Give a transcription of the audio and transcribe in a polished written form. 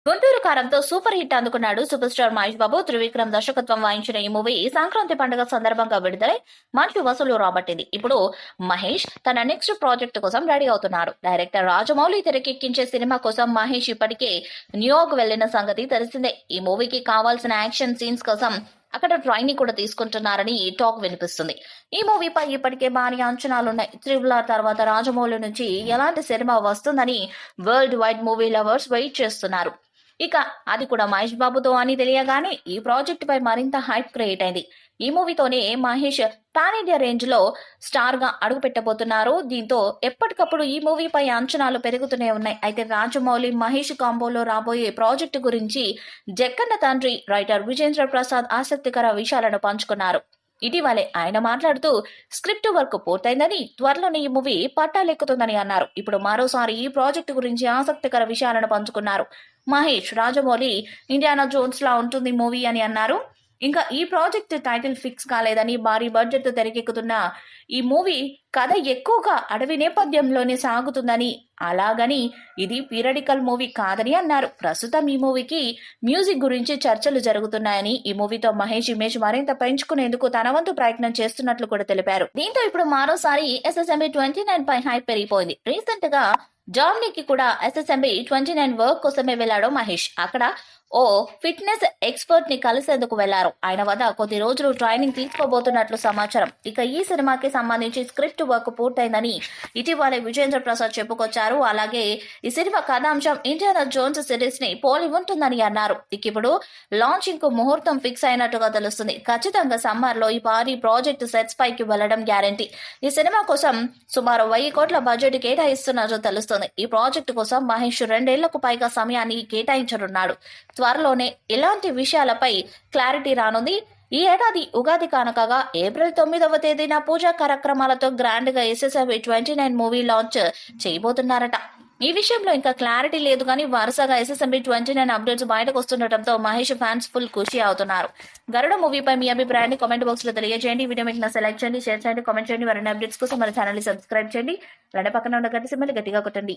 గుంటూరు కారంతో super hit అందుకున్నాడు super star Mahesh Babu. Trivikram దర్శకత్వం వహించిన ఈ మూవీ సంక్రాంతి పండుగ సందర్భంగా విడుదలై మంచి వసూలు రాబట్టింది. ఇప్పుడు మహేష్ తన నెక్స్ట్ ప్రాజెక్ట్ కోసం రెడీ అవుతున్నాడు. డైరెక్టర్ రాజమౌళి తెరకెక్కించే సినిమా కోసం మహేష్ ఇప్పటికే న్యూయార్క్ వెళ్లిన సంగతి తెలిసిందే. ఈ మూవీకి కావాల్సిన యాక్షన్ సీన్స్ కోసం అక్కడ ట్రైనింగ్ కూడా తీసుకుంటున్నారని ఈ టాక్ వినిపిస్తుంది. ఈ మూవీపై ఇప్పటికే భారీ అంచనాలున్నాయి. త్రిబుల్ తర్వాత రాజమౌళి నుంచి ఎలాంటి సినిమా వస్తుందని world wide movie lovers wait చేస్తున్నారు. ఇక అది కూడా మహేష్ బాబుతో అని తెలియగానే ఈ ప్రాజెక్ట్ పై మరింత హైప్ క్రియేట్ అయింది. ఈ మూవీతోనే మహేష్ పాన్ ఇండియా రేంజ్ లో స్టార్ గా అడుగు పెట్టబోతున్నారు. దీంతో ఎప్పటికప్పుడు ఈ మూవీపై అంచనాలు పెరుగుతూనే ఉన్నాయి. అయితే రాజమౌళి మహేష్ కాంబోలో రాబోయే ప్రాజెక్టు గురించి జక్కన్న తండ్రి రైటర్ విజేంద్ర ప్రసాద్ ఆసక్తికర విషయాలను పంచుకున్నారు. ఇటీవలే ఆయన మాట్లాడుతూ స్క్రిప్ట్ వర్క్ పూర్తయిందని, త్వరలోనే ఈ మూవీ పట్టాలెక్కుతుందని అన్నారు. ఇప్పుడు మరోసారి ఈ ప్రాజెక్టు గురించి ఆసక్తికర విషయాలను పంచుకున్నారు మహేష్. రాజమౌళి ఇండియానా జోన్స్ లా ఉంటుంది మూవీ అని అన్నారు. ఇంకా ఈ ప్రాజెక్ట్ టైటిల్ ఫిక్స్ కాలేదని, భారీ బడ్జెట్ తో తెరకెక్కుతున్న ఈ మూవీ కథ ఎక్కువగా అడవి నేపథ్యంలోనే సాగుతుందని, అలాగని ఇది పీరియడికల్ మూవీ కాదని అన్నారు. ప్రస్తుతం ఈ మూవీకి మ్యూజిక్ గురించి చర్చలు జరుగుతున్నాయని, ఈ మూవీతో మహేష్ ఇమేజ్ మరింత పెంచుకునేందుకు తన వంతు ప్రయత్నం చేస్తున్నట్లు కూడా తెలిపారు. దీంతో ఇప్పుడు మరోసారి SSMB 29 పై హైప్ పెరిగిపోయింది. రీసెంట్ గా జర్మనీకి కూడా SSMB 29 వర్క్ కోసమే వెళ్లాడు మహేష్. అక్కడ ఓ ఫిట్నెస్ ఎక్స్పర్ట్ ని కలిసేందుకు వెళ్లారు. ఆయన వద్ద కొద్ది రోజులు ట్రైనింగ్ తీసుకోబోతున్నట్లు సమాచారం. ఇక ఈ సినిమాకి సంబంధించి స్క్రిప్ట్ వర్క్ పూర్తయిందని ఇటీవలే విజేంద్ర ప్రసాద్ చెప్పుకొచ్చారు. అలాగే ఈ సినిమా కథాంశం ఇండియానా జోన్స్ సిరీస్ ని పోలి ఉంటుందని అన్నారు. ఇక ఇప్పుడు లాంచింగ్ కు ముహూర్తం ఫిక్స్ అయినట్టుగా తెలుస్తుంది. ఖచ్చితంగా సమ్మర్ లో ఈ భారీ ప్రాజెక్ట్ సెట్స్ పైకి వెళ్లడం గ్యారంటీ. ఈ సినిమా కోసం సుమారు 1000 కోట్ల బడ్జెట్ కేటాయిస్తున్నట్లు తెలుస్తుంది. ఈ ప్రాజెక్టు కోసం మహేష్ 2 ఏళ్లకు పైగా సమయాన్ని కేటాయించనున్నాడు. త్వరలోనే ఇలాంటి విషయాలపై క్లారిటీ రానుంది. ఈ ఏడాది ఉగాది కానుకగా ఏప్రిల్ 9వ తేదీన పూజా కార్యక్రమాలతో గ్రాండ్ గా SSMB 29 మూవీ లాంచ్ చేయబోతున్నారట. ఈ విషయంలో ఇంకా క్లారిటీ లేదు కానీ వరుసగా SSMB 29 అప్డేట్స్ బయటకు వస్తుండటంతో మహేష్ ఫ్యాన్స్ ఫుల్ ఖుషి అవుతున్నారు. గరుడ మూవీపై మీ అభిప్రాయాన్ని కామెంట్ బాక్స్ లో తెలియజేయండి. వీడియో మీకు సెలెక్ట్ చేయండి, షేర్ చేయండి, కామెంట్ చేయండి. మరిన్ని అప్డేట్స్ కోసం మన ఛానల్ ని సబ్స్క్రైబ్ చేయండి. అలానే పక్కన ఉన్న గంట సింబల్ గట్టిగా కొట్టండి.